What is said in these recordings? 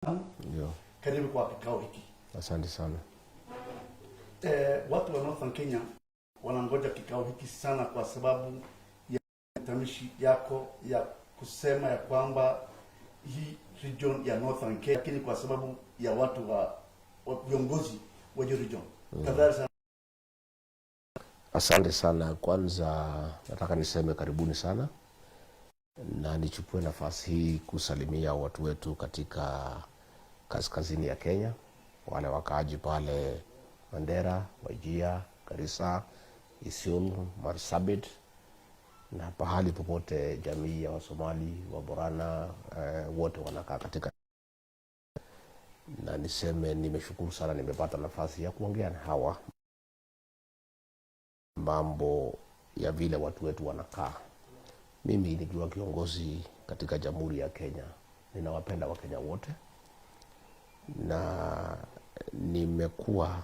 Ndio. Karibu kwa kikao hiki. Asante sana. Watu wa Northern Kenya wanangoja kikao hiki sana kwa sababu ya tamishi yako ya kusema ya kwamba hii region ya Northern Kenya, lakini kwa sababu ya watu wa viongozi wa region. Tafadhali sana. Asante sana. Kwanza nataka niseme karibuni sana na nichukue nafasi hii kusalimia watu wetu katika kaskazini ya Kenya, wale wakaaji pale Mandera, Wajir, Garissa, Isiolo, Marsabit na pahali popote jamii ya Wasomali, Waborana wote wanakaa katika. Na niseme nimeshukuru sana nimepata nafasi ya kuongea na hawa mambo ya vile watu wetu wanakaa. Mimi nikiwa kiongozi katika Jamhuri ya Kenya, ninawapenda Wakenya wote na nimekuwa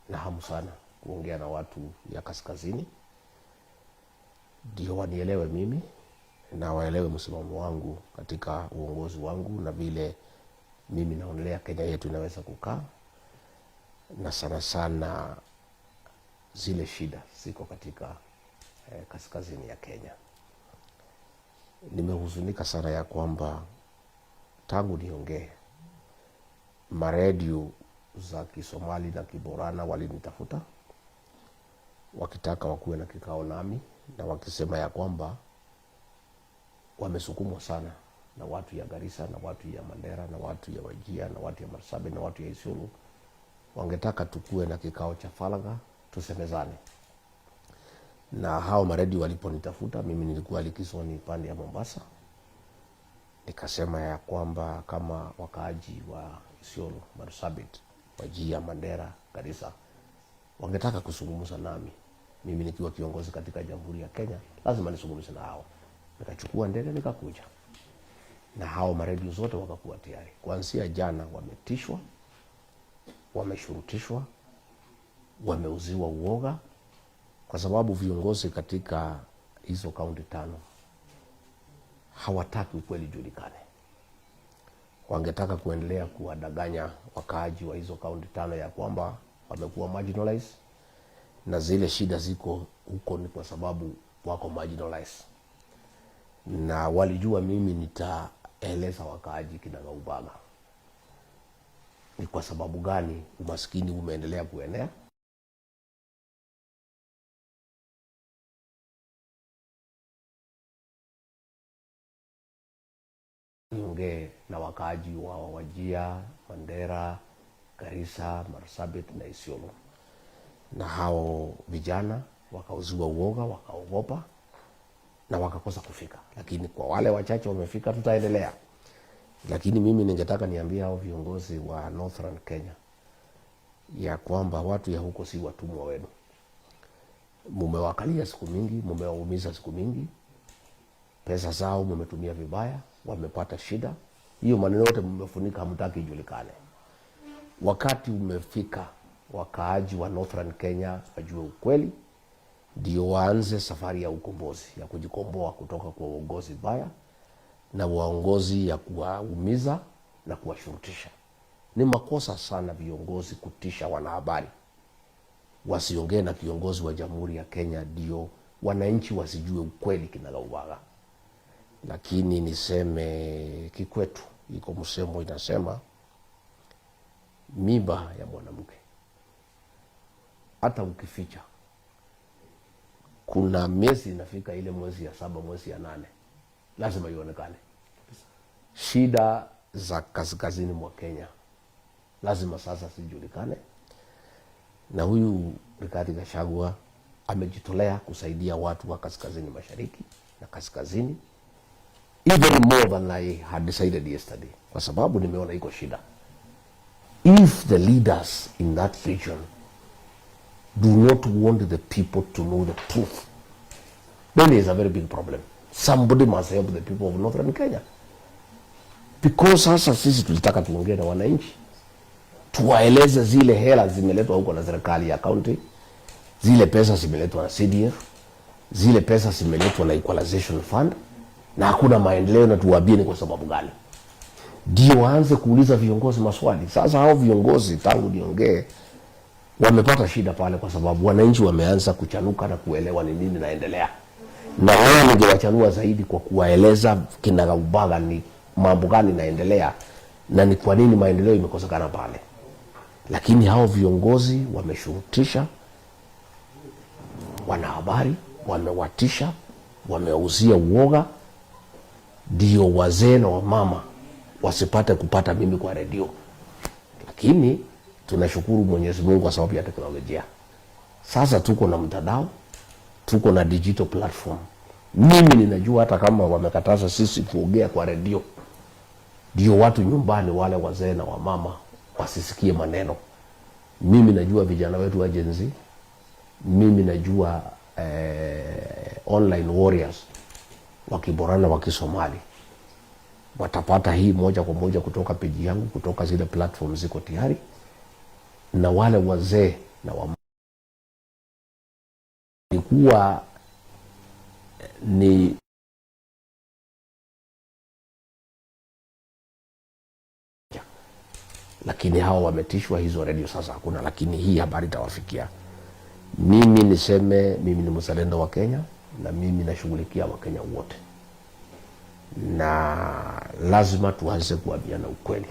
na hamu sana kuongea na watu ya kaskazini ndio wanielewe mimi na waelewe msimamo wangu katika uongozi wangu na vile mimi naonelea Kenya yetu inaweza kukaa, na sana sana zile shida ziko katika kaskazini ya Kenya. Nimehuzunika sana ya kwamba tangu niongee maredio za Kisomali na Kiborana walinitafuta wakitaka wakuwe na kikao nami, na wakisema ya kwamba wamesukumwa sana na watu ya Garissa na watu ya Mandera na watu ya Wajir na watu ya Marsabit na watu ya Isiolo, wangetaka tukue na kikao cha faragha tusemezane. Na hao maredio waliponitafuta, mimi nilikuwa likizoni pande ya Mombasa, nikasema ya kwamba kama wakaaji wa Isiolo, Marsabit, Wajir, Mandera, Garissa wangetaka kuzungumza nami, mimi nikiwa kiongozi katika Jamhuri ya Kenya, lazima nizungumze na hao. Nikachukua ndege nikakuja, na hao maredio zote wakakuwa tayari. Kuanzia jana wametishwa, wameshurutishwa, wameuziwa uoga, kwa sababu viongozi katika hizo kaunti 5 hawataki ukweli julikane. Wangetaka kuendelea kuwadanganya wakaaji wa hizo kaunti 5 ya kwamba wamekuwa marginalized, na zile shida ziko huko ni kwa sababu wako marginalized. Na walijua mimi nitaeleza wakaaji kinagaubaga ni kwa sababu gani umaskini umeendelea kuenea, niongee na wakaaji wa Wajir, Mandera, Garissa, Marsabit na Isiolo. Na hao vijana wakauziwa uoga, wakaogopa na wakakosa kufika. Lakini kwa wale wachache wamefika, tutaendelea. Lakini mimi ningetaka niambie hao viongozi wa Northern Kenya ya kwamba watu ya huko si watumwa wenu. Mumewakalia siku mingi, mumewaumiza siku mingi, pesa zao mumetumia vibaya, wamepata shida. Hiyo maneno yote mumefunika, hamtaki ijulikane. Wakati umefika wakaaji wa Northern Kenya wajue ukweli, ndio waanze safari ya ukombozi, ya kujikomboa kutoka kwa uongozi baya na uongozi ya kuwaumiza na kuwashurutisha. Ni makosa sana viongozi kutisha wanahabari. Wasiongee na kiongozi wa Jamhuri ya Kenya ndio wananchi wasijue ukweli kinagaubaga. Lakini niseme kikwetu iko msemo inasema mimba ya mwanamke hata ukificha, kuna miezi inafika, ile mwezi ya 7, mwezi ya 8 lazima ionekane. Shida za kaskazini mwa Kenya lazima sasa zijulikane, na huyu Rigathi Gachagua amejitolea kusaidia watu wa kaskazini mashariki na kaskazini even more than I had decided yesterday, kwa sababu nimeona iko shida. If the leaders in that region do not want the people to know the truth, then there is a very big problem. Somebody must help the people of Northern Kenya. Because sasa sisi tulitaka tuongee na wananchi, tuwaeleze zile hela zimeletwa huko na serikali ya county, zile pesa zimeletwa na CDF, zile pesa zimeletwa na Equalization Fund, na hakuna maendeleo, na tuwaambie ni kwa sababu gani. ndio waanze kuuliza viongozi maswali. Sasa hao viongozi tangu niongee wamepata shida pale, kwa sababu wananchi wameanza kuchanuka na kuelewa ni nini naendelea, na wao ningewachanua zaidi kwa kuwaeleza kinagaubaga ni mambo gani naendelea na ni kwa nini maendeleo imekosekana pale. Lakini hao viongozi wameshurutisha wanahabari, wamewatisha, wameuzia uoga, ndio wazee na wamama wasipate kupata mimi kwa redio. Lakini tunashukuru Mwenyezi Mungu kwa sababu ya teknolojia. Sasa tuko na mtandao, tuko na digital platform. Mimi ninajua hata kama wamekataza sisi kuongea kwa redio, ndio watu nyumbani wale wazee na wamama wasisikie maneno. Mimi najua vijana wetu wa Gen Z, mimi najua online warriors wakiborana wakisomali watapata hii moja kwa moja kutoka peji yangu, kutoka zile platform ziko tayari. Na wale wazee na wamama ilikuwa ni lakini hao wametishwa, hizo radio sasa hakuna. Lakini hii habari itawafikia. Mimi niseme mimi ni mzalendo wa Kenya, na mimi nashughulikia Wakenya wote, na lazima tuanze kuambiana ukweli.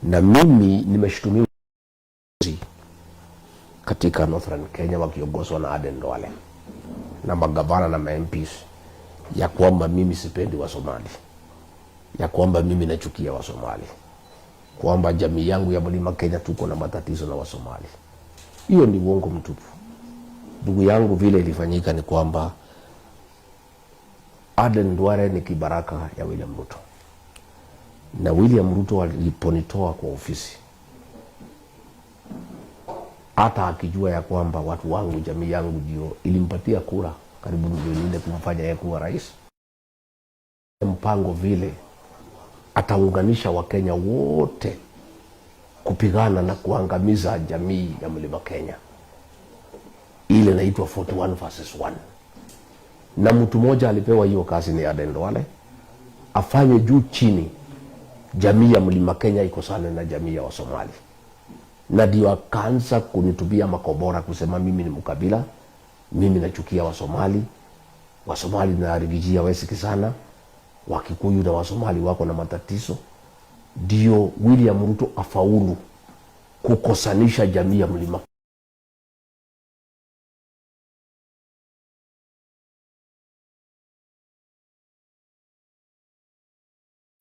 Na mimi nimeshtumiwa katika Northern Kenya wakiongozwa na Aden Duale na magavana na MPs ya kwamba mimi sipendi wa Somali, ya kwamba mimi nachukia wa Somali, kwamba jamii yangu ya Mlima Kenya tuko na matatizo na wa Somali. Hiyo ni uongo mtupu. Ndugu yangu, vile ilifanyika ni kwamba Aden Duale ni kibaraka ya William Ruto, na William Ruto aliponitoa kwa ofisi, hata akijua ya kwamba watu wangu, jamii yangu ndio ilimpatia kura karibu milioni 4 kumfanya yeye kuwa rais, mpango vile ataunganisha Wakenya wote kupigana na kuangamiza jamii ya Mlima Kenya. Ile inaitwa 41 versus 1. Na mtu mmoja alipewa hiyo kazi ni Aden Duale, afanye juu chini jamii ya Mlima Kenya ikosane na jamii ya Wasomali. Na ndio akaanza kunitubia makobora kusema mimi ni mkabila, mimi nachukia Wasomali, Wasomali na arigijia wesiki sana, Wakikuyu na Wasomali wako na matatizo. Ndio William Ruto afaulu kukosanisha jamii ya Mlima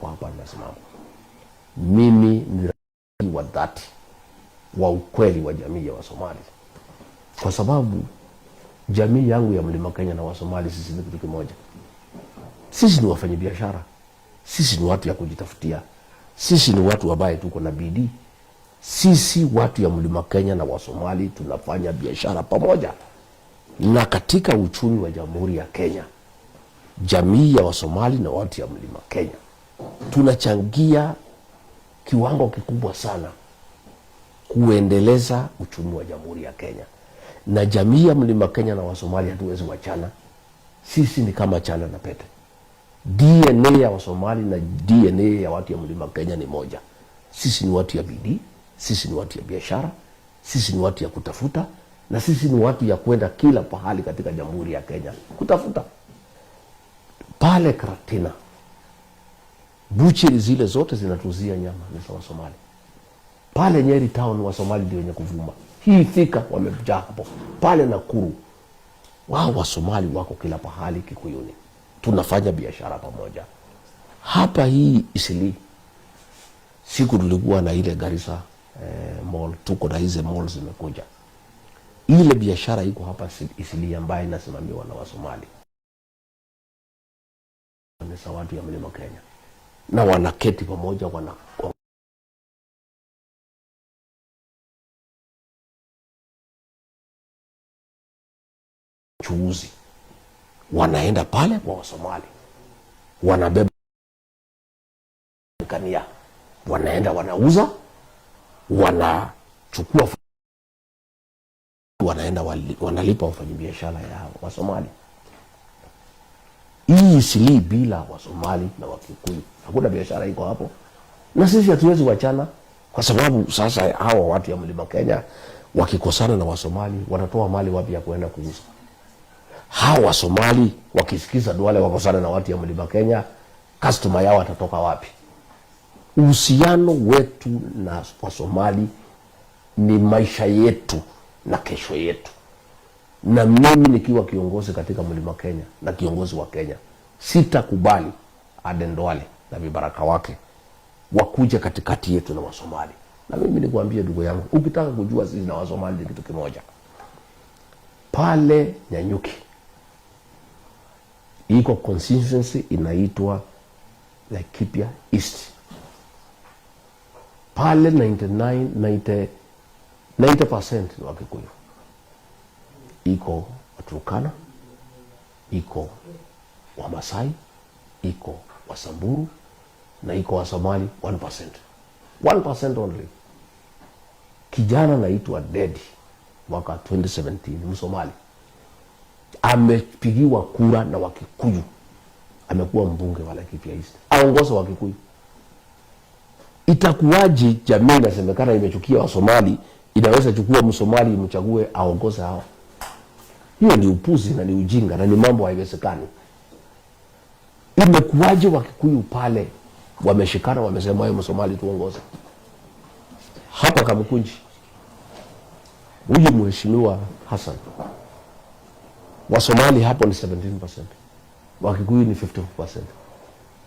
hapa. Nasimama mimi ni wa dhati wa ukweli wa jamii ya Wasomali, kwa sababu jamii yangu ya Mlima Kenya na Wasomali sisi ni kitu kimoja. Sisi ni wafanyabiashara, sisi ni watu ya kujitafutia, sisi ni watu ambaye tuko na bidii. Sisi watu ya Mlima Kenya na Wasomali tunafanya biashara pamoja, na katika uchumi wa Jamhuri ya Kenya, jamii ya Wasomali na watu ya Mlima Kenya tunachangia kiwango kikubwa sana kuendeleza uchumi wa Jamhuri ya Kenya. Na jamii ya Mlima Kenya na Wasomali hatuwezi wachana. Sisi ni kama chana na pete. DNA ya Wasomali na DNA ya watu ya Mlima Kenya ni moja. Sisi ni watu ya bidii, sisi ni watu ya biashara, sisi ni watu ya kutafuta, na sisi ni watu ya kwenda kila pahali katika Jamhuri ya Kenya kutafuta. Pale Karatina, bucheri zile zote zinatuzia nyama ni za Wasomali. Pale Nyeri town Wasomali ndio wenye kuvuma. Hii Thika wamejaa hapo. Pale Nakuru wao Wasomali wako kila pahali Kikuyuni. Tunafanya biashara pamoja. Hapa hii Isili, siku tulikuwa na ile Garissa mall, tuko na hizo mall zimekuja. Ile biashara iko hapa Isili ambayo inasimamiwa na Wasomali. Ni watu ya Mlima Kenya. Na wanaketi pamoja, chuuzi wanaenda pale kwa Wasomali, wanabeba kania, wanaenda wanauza, wanachukua, wanaenda wanalipa wafanyabiashara ya Wasomali. Hii Eastleigh bila Wasomali na Wakikuyu hakuna biashara iko hapo, na sisi hatuwezi wachana, kwa sababu sasa hawa watu ya Mlima Kenya wakikosana na Wasomali watatoa mali wapi ya kuenda kuuza? Hawa Wasomali wakisikiza Duale wakosana na watu ya Mlima Kenya, customer yao atatoka wapi? Uhusiano wetu na Wasomali ni maisha yetu na kesho yetu. Na mimi nikiwa kiongozi katika Mlima Kenya na kiongozi wa Kenya, sitakubali Aden Duale na vibaraka wake wakuja katikati yetu na Wasomali. Na mimi nikuambie ndugu yangu, ukitaka kujua sisi na Wasomali ni kitu kimoja, pale Nyanyuki iko constituency inaitwa Laikipia East. Pale 90% ni Wakikuyu. Iko Waturkana, iko Wamasai, iko Wasamburu na iko Wasomali 1%. 1% only. Kijana naitwa Dedi mwaka 2017 Msomali amepigiwa kura na Wakikuyu, amekuwa mbunge wa Laikipia East, aongoza Wakikuyu. Itakuwaje jamii inasemekana imechukia Wasomali inaweza chukua Msomali imchague aongoze hao? Hiyo ni upuzi na ni ujinga na ni mambo haiwezekani. Imekuwaje Wakikuyu pale wameshikana wamesema wewe Msomali tuongoze? Hapa Kamukunji huyu mheshimiwa Hassan, Wasomali hapo ni 17%, Wakikuyu ni 54%.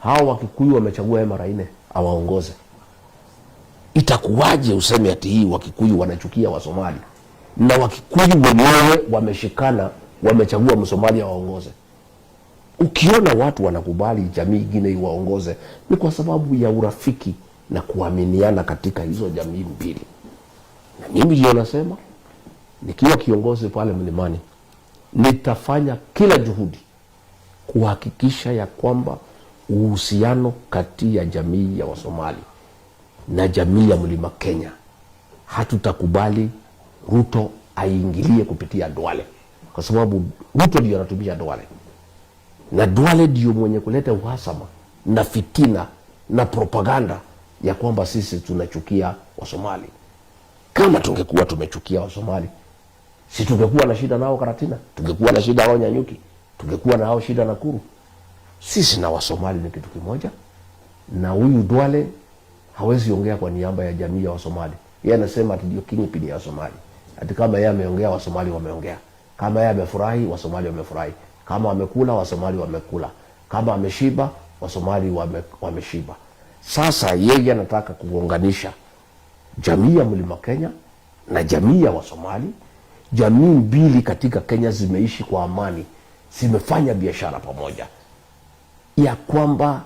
Hao Wakikuyu wamechagua mara 4 awaongoze. Itakuwaje useme ati hii Wakikuyu wanachukia Wasomali na Wakikuyu wenyewe wameshikana wamechagua Msomali awaongoze? Ukiona watu wanakubali jamii nyingine iwaongoze ni kwa sababu ya urafiki na kuaminiana katika hizo jamii mbili. Na mimi ndio nasema nikiwa kiongozi pale Mlimani, nitafanya kila juhudi kuhakikisha ya kwamba uhusiano kati ya jamii ya Wasomali na jamii ya Mlima Kenya, hatutakubali Ruto aingilie kupitia Duale, kwa sababu Ruto ndio anatumia Duale, na Duale ndio mwenye kuleta uhasama na fitina na propaganda ya kwamba sisi tunachukia Wasomali. Kama tungekuwa tumechukia Wasomali, si tungekuwa na shida nao Karatina, tungekuwa na shida nao Nyanyuki, tungekuwa na hao shida Nakuru. Sisi na Wasomali ni kitu kimoja, na huyu Duale hawezi ongea kwa niaba ya jamii ya Wasomali. Yeye anasema ati ndio kingpin ya Wasomali. Ati kama yeye ameongea Wasomali wameongea. Kama yeye amefurahi Wasomali wamefurahi. Kama amekula Wasomali wamekula. Kama ameshiba Wasomali wameshiba. Sasa yeye anataka kuunganisha jamii ya Mlima Kenya na jamii ya Wasomali. Jamii mbili katika Kenya zimeishi kwa amani, zimefanya biashara pamoja, ya kwamba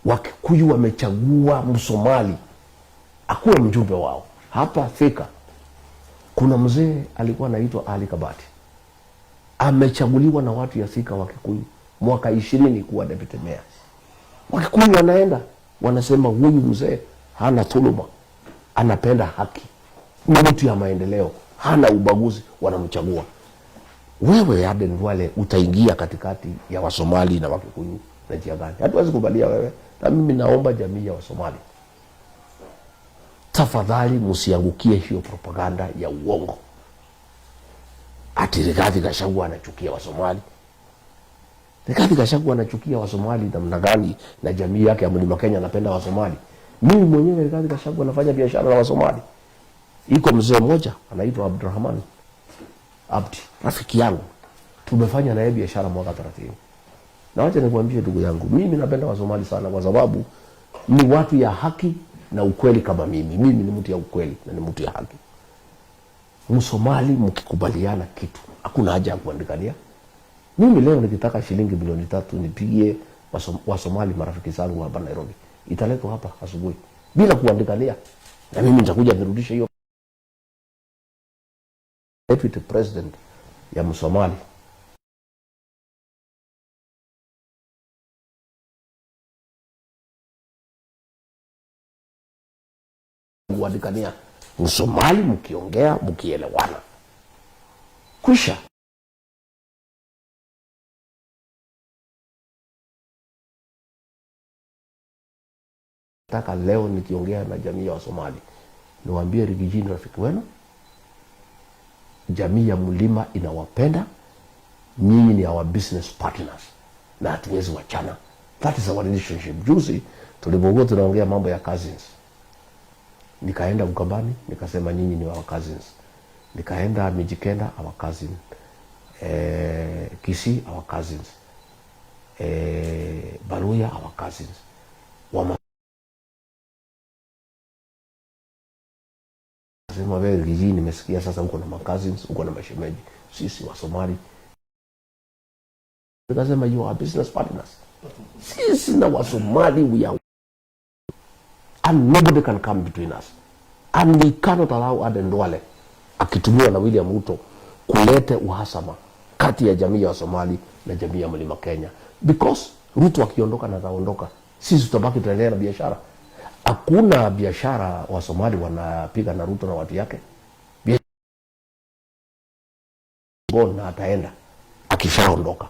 Wakikuyu wamechagua Msomali akuwe mjumbe wao. Hapa Thika kuna mzee alikuwa anaitwa Ali Kabati, amechaguliwa na watu ya Thika Wakikuyu mwaka 20 kuwa deputy mayor. Wakikuyu wanaenda wanasema huyu mzee hana dhuluma, anapenda haki, ni mtu ya maendeleo, hana ubaguzi, wanamchagua. Wewe Aden Duale utaingia katikati ya Wasomali na Wakikuyu na njia gani? Hatuwezi kubalia wewe. Na mimi naomba jamii ya Wasomali, tafadhali msiangukie hiyo propaganda ya uongo ati Rigathi Gachagua anachukia Wasomali. Rigathi Gachagua anachukia Wasomali namna gani na jamii yake ya Mlima Kenya anapenda Wasomali? Mimi mwenyewe Rigathi Gachagua anafanya biashara na Wasomali. Iko mzee mmoja anaitwa Abdurrahman Abdi, rafiki yangu, tumefanya naye biashara mwaka 30. Na wacha nikwambie ndugu yangu, mimi napenda Wasomali sana kwa sababu ni watu ya haki na ukweli kama mimi. Mimi ni mtu ya ukweli na ni mtu ya haki. Msomali mkikubaliana kitu, hakuna haja ya kuandikania. Mimi leo nikitaka shilingi milioni 3 nipigie Wasomali marafiki zangu hapa Nairobi, italetwa hapa asubuhi bila kuandikania, na mimi nitakuja nirudishe hiyo. Deputy President ya Msomali kuandikania. Msomali mkiongea mkielewana, kwisha. Nataka leo nikiongea na jamii ya Wasomali niwaambie Rigiji ni rafiki wenu, jamii ya Mlima inawapenda, nyinyi ni our business partners na hatuwezi wachana. That is our relationship. Juzi tulipokuwa tunaongea mambo ya cousins, nikaenda Ukambani nikasema nyinyi ni our cousins, nikaenda Mijikenda our cousin, Kisii our cousins, Baluya our cousins. Sema wewe Rigiji, nimesikia sasa uko na cousins, uko na mashemeji, sisi wa Somali. Nikasema you are business partners. Sisi na wa Somali we are, and nobody can come between us, and we cannot allow Aden Duale akitumiwa na William Ruto kulete uhasama kati ya jamii ya Somali na jamii ya Mlima Kenya, because Ruto akiondoka na ataondoka, sisi tutabaki tuendelea na biashara. Hakuna biashara wa Somali wanapiga na Ruto na watu yake. Bona ataenda akishaondoka.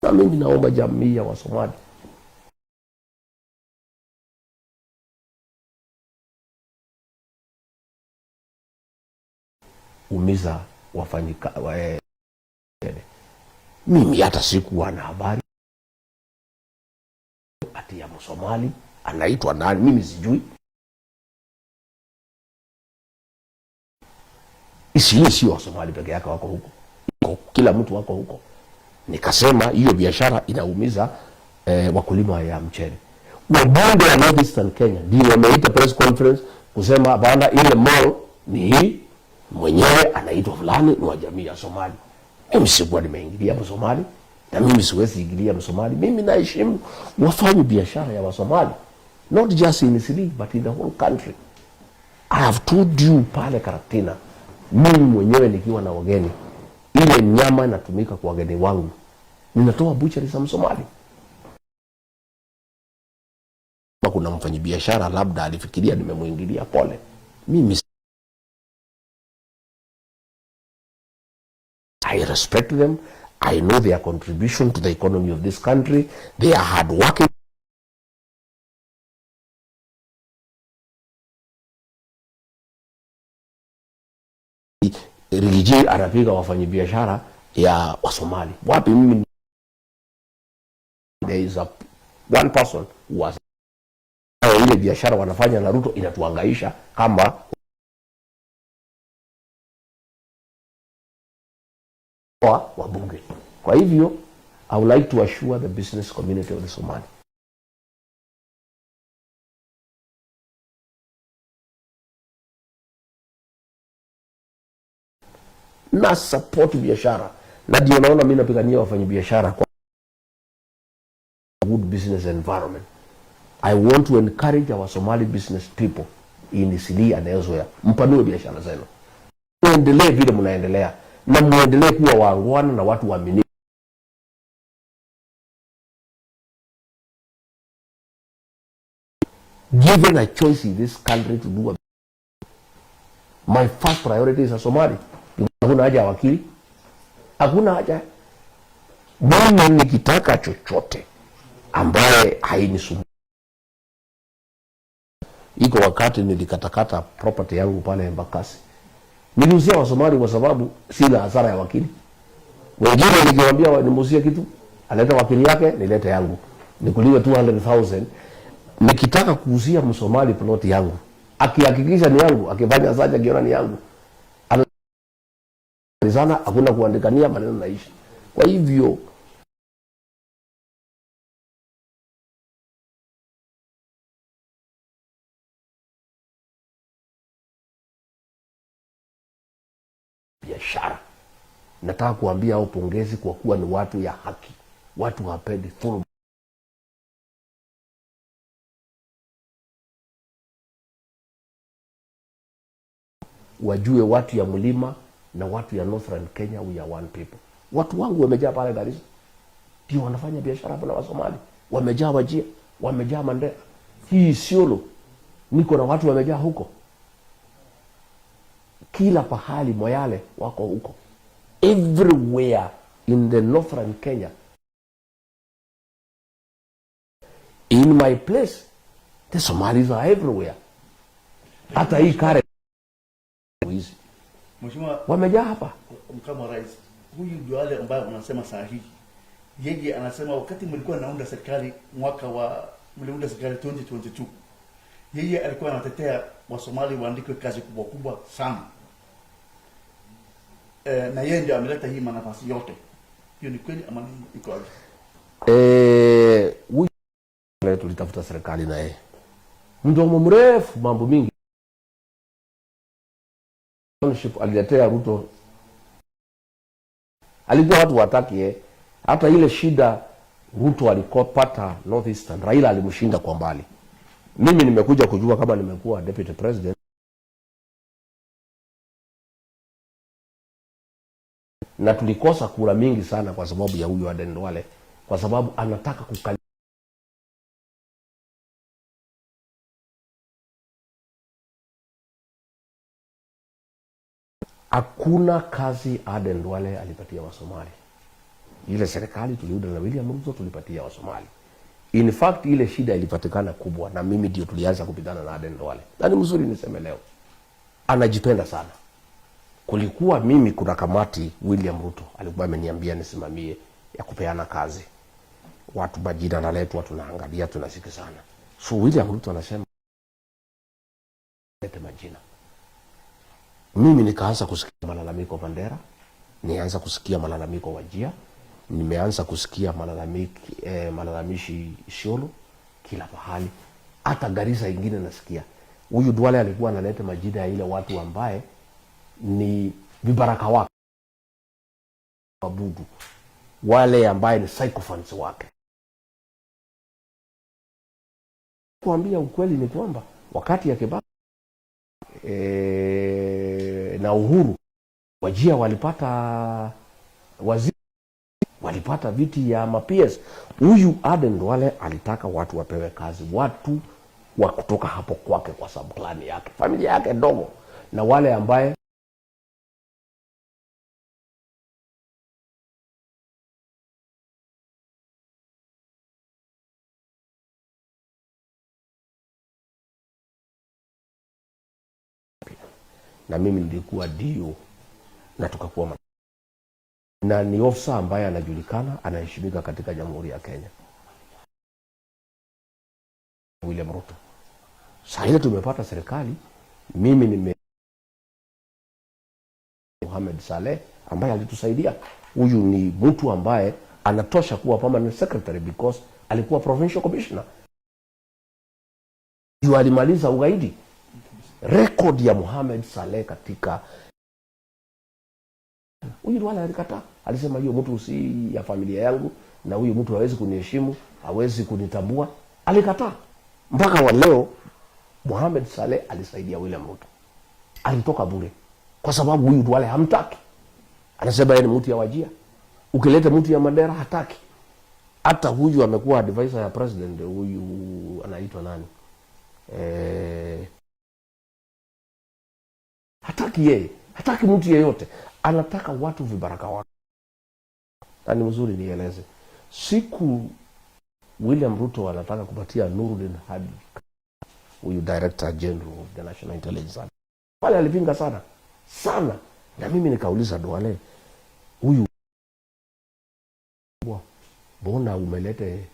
Na mimi naomba jamii ya Wasomali umiza wafanyika mimi hata sikuwa na habari ati ya Msomali anaitwa nani, mimi sijui. Isi sio Wasomali peke yake wako huko, kila mtu wako huko. Nikasema hiyo biashara inaumiza wakulima ya mchele. Wabunge wa Northeastern Kenya ndio wameita press conference kusema bana, ile mall ni hii, mwenyewe anaitwa fulani, ni wa jamii ya Somali. Mimi sikuwa nimeingilia Msomali, na mimi siwezi ingilia Msomali. Mimi naheshimu wafanye biashara ya Wasomali, not just in Isili but in the whole country. I have told you pale Karatina, mimi mwenyewe nikiwa na wageni, ile nyama inatumika kwa wageni wangu, ninatoa butchery za Msomali. Kuna mfanyabiashara labda alifikiria nimemuingilia, pole. Mimi I respect them. I know their contribution to the economy of this country. They are hard working. Rigiji anapiga wafanyabiashara ya Wasomali. Wapi mimi? There is one person who was ile biashara wanafanya na Ruto inatuangaisha kama wabunge. Kwa hivyo I would like to assure the business community of the Somali, na support biashara, na ndio naona mimi napigania wafanyabiashara kwa good business environment. I want to encourage our Somali business people in Isili and elsewhere, mpanue biashara zenu, muendelee vile mnaendelea, na muendelee kuwa waangwana na watu waaminifu. Given a choice in this country to do my first priority is a Somali. Hakuna haja ya wakili, hakuna haja. Mimi nikitaka chochote ambaye hainisumbui. Iko wakati nilikatakata property yangu pale Embakasi, niliuzia Wasomali kwa sababu sina hasara ya wakili. Wengine nikiwaambia nimuuzie kitu, aleta wakili yake, nilete yangu, nikuliwe 200,000. Nikitaka kuuzia Msomali plot yangu, akihakikisha ni yangu, akifanya saja kiona ni yangu, sana hakuna kuandikania, maneno naisha. Kwa hivyo biashara, nataka kuambia hao pongezi kwa kuwa ni watu ya haki, watu hapendi dhuluma. Wajue watu ya Mlima na watu ya Northern Kenya we are one people. Watu wangu wamejaa pale Garissa, ndio wanafanya biashara hapa na Wasomali, wamejaa Wajir, wamejaa Mandera, hii Isiolo niko na watu wamejaa huko. kila pahali Moyale wako huko, everywhere in the northern Kenya. In my place, the Somalis are everywhere. Hata hii kare hizi Mheshimiwa wamejaa hapa. Makamu wa Rais, huyu ndio wale ambao unasema sahihi. Yeye anasema wakati mlikuwa naunda serikali mliunda serikali 2022, yeye alikuwa anatetea Wasomali waandikwe kazi kubwa kubwa sana. Na yeye ndio ameleta hii manafasi yote. Hiyo ni kweli ama iko aje? Huyu tulitafuta serikali na yeye mdomo mrefu, mambo mingi aliletea Ruto, alikuwa watu wataki hata ile shida Ruto alikopata Northeastern, Raila alimshinda kwa mbali. Mimi nimekuja kujua kama nimekuwa deputy president na tulikosa kura mingi sana kwa sababu ya huyu Aden Duale, kwa sababu anataka kukali. Hakuna kazi Aden Duale alipatia Wasomali. Ile serikali tuliunda na William Ruto tulipatia Wasomali. In fact ile shida ilipatikana kubwa na mimi ndio tulianza kupigana na Aden Duale. Na ni mzuri niseme leo, anajipenda sana. Kulikuwa mimi kuna kamati William Ruto alikuwa ameniambia nisimamie ya kupeana kazi. Watu majina naletwa, tunaangalia, tunasikizana. So William Ruto anasema lete majina. Mimi nikaanza kusikia malalamiko Mandera, nianza kusikia malalamiko Wajia, nimeanza kusikia malalamishi Isiolo, kila pahali. Hata Garissa ingine nasikia. Huyu Duale alikuwa analeta majina ya ile watu ambaye ni vibaraka wake, wabudu, wale ambaye ni sycophants wake. Kuambia ukweli ni kwamba wakati ya Kibaki na Uhuru, Wajia walipata waziri, walipata viti ya ma-PS. Huyu Aden Duale alitaka watu wapewe kazi, watu wa kutoka hapo kwake, kwa sababu klani yake, familia yake ndogo, na wale ambaye na mimi nilikuwa dio na tukakuwa na ni ofisa ambaye anajulikana, anaheshimika katika Jamhuri ya Kenya, William Ruto. Sasa ile tumepata serikali, mimi Mohamed Saleh ambaye alitusaidia. Huyu ni mtu ambaye anatosha kuwa permanent secretary because alikuwa provincial commissioner. Huyu alimaliza ugaidi. Record ya Mohamed Saleh katika huyu Duale alikataa. Alisema hiyo mtu si ya familia yangu na huyu mtu hawezi kuniheshimu, hawezi kunitambua. Alikataa. Mpaka wa leo Mohamed Saleh alisaidia William Ruto. Alitoka bure kwa sababu huyu Duale hamtaki. Anasema yeye ni mtu ya Wajia. Ukileta mtu ya Mandera hataki. Hata huyu amekuwa advisor ya president, huyu anaitwa nani? Hataki yeye, hataki mtu yeyote, anataka watu vibaraka wake. Na ni mzuri nieleze, siku William Ruto anataka kupatia Nuruddin Haji, huyu Director General of the National Intelligence Service, pale alipinga sana sana, na mimi nikauliza Duale, huyu mbona umelete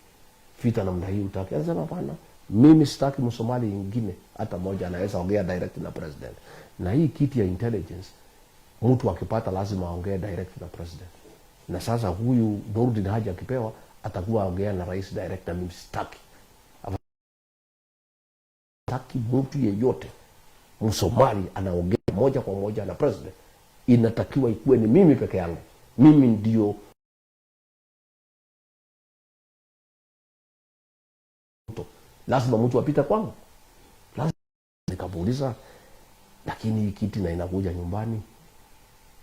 vita namna hii utaki? Anasema hapana, mimi sitaki Msomali mwingine hata moja anaweza ongea direct na president. Na hii kiti ya intelligence mtu akipata lazima aongee direct na president. Na sasa huyu Nuruddin Haji akipewa atakuwa aongea na rais direct, na mimi sitaki. Sitaki mtu yeyote Msomali anaongea moja kwa moja na president. Inatakiwa ikuwe ni mimi peke yangu. Mimi ndio lazima mtu apita kwangu. Lazima nikamuuliza, lakini kiti na inakuja nyumbani,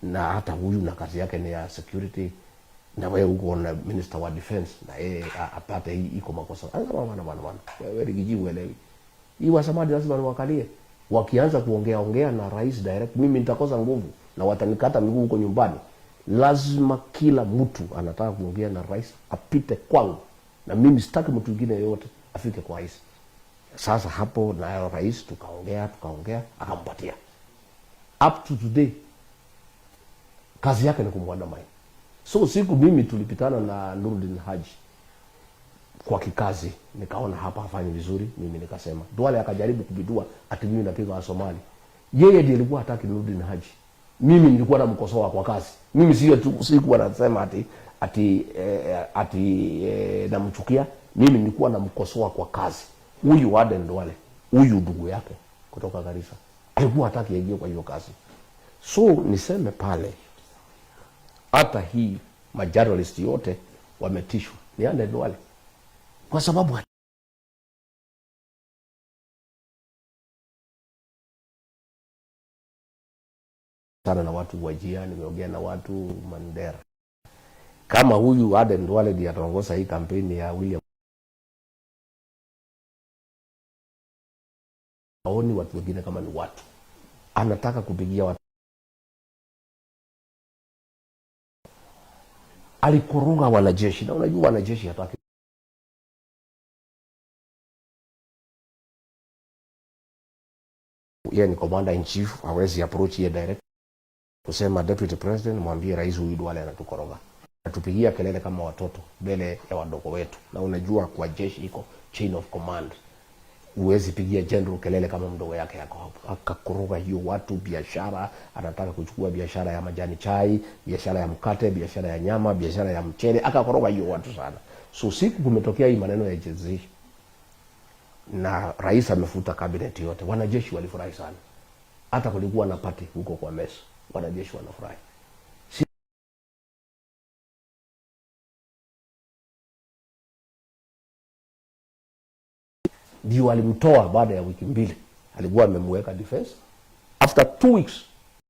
na hata huyu na kazi yake ni ya security, na wewe uko na minister wa defense, na yeye apate hii iko makosa. Anasema bwana wewe Rigiji uelewi. Hii Wasomali lazima niwakalie. wakianza kuongea na rais direct, mimi nitakosa nguvu na watanikata miguu huko nyumbani. Lazima kila mtu anataka kuongea na rais apite kwangu, na mimi sitaki mtu mwingine yote afike kwa rais. Sasa hapo na rais tukaongea akampatia. Up to today kazi yake ni kumwandamana. So siku mimi tulipitana na Nurdin Haji kwa kikazi, nikaona hapa hafanyi vizuri, mimi nikasema. Duale akajaribu kubidua ati mimi napiga wa Somali. Yeye ndiye alikuwa hataki Nurdin Haji. Mimi nilikuwa namkosoa kwa kazi. Mimi sikuwa nasema ati namchukia. Mimi nilikuwa namkosoa kwa kazi. Huyu Aden Duale, huyu ndugu yake kutoka Garissa, alikuwa hataki aingie kwa hiyo kazi. So niseme pale, hata hii majournalist yote wametishwa ni Aden Duale, kwa sababu sana na watu Wajia, nimeongea na watu Mandera. Kama huyu Aden Duale ndiye ataongoza hii kampeni ya William, aoni watu wengine kama ni watu, anataka kupigia watu. Alikoroga wanajeshi, na unajua wanajeshi hataki. Yeye ni commander in chief, hawezi approach ye direct kusema deputy president, mwambie rais huyu Duale anatukoroga. Atupigia kelele kama watoto mbele ya wadogo wetu. Na unajua kwa jeshi iko chain of command. Uwezi pigia general kelele kama mdogo yake yako hapo. Akakoroga hiyo watu, biashara, anataka kuchukua biashara ya majani chai, biashara ya mkate, biashara ya nyama, biashara ya mchele, akakoroga hiyo watu sana. So siku kumetokea hii maneno ya jezi na rais amefuta cabinet yote, wanajeshi walifurahi sana. Hata kulikuwa na party huko kwa mesa, wanajeshi wanafurahi. Ndio alimtoa baada ya wiki mbili, alikuwa amemweka defense. After 2 weeks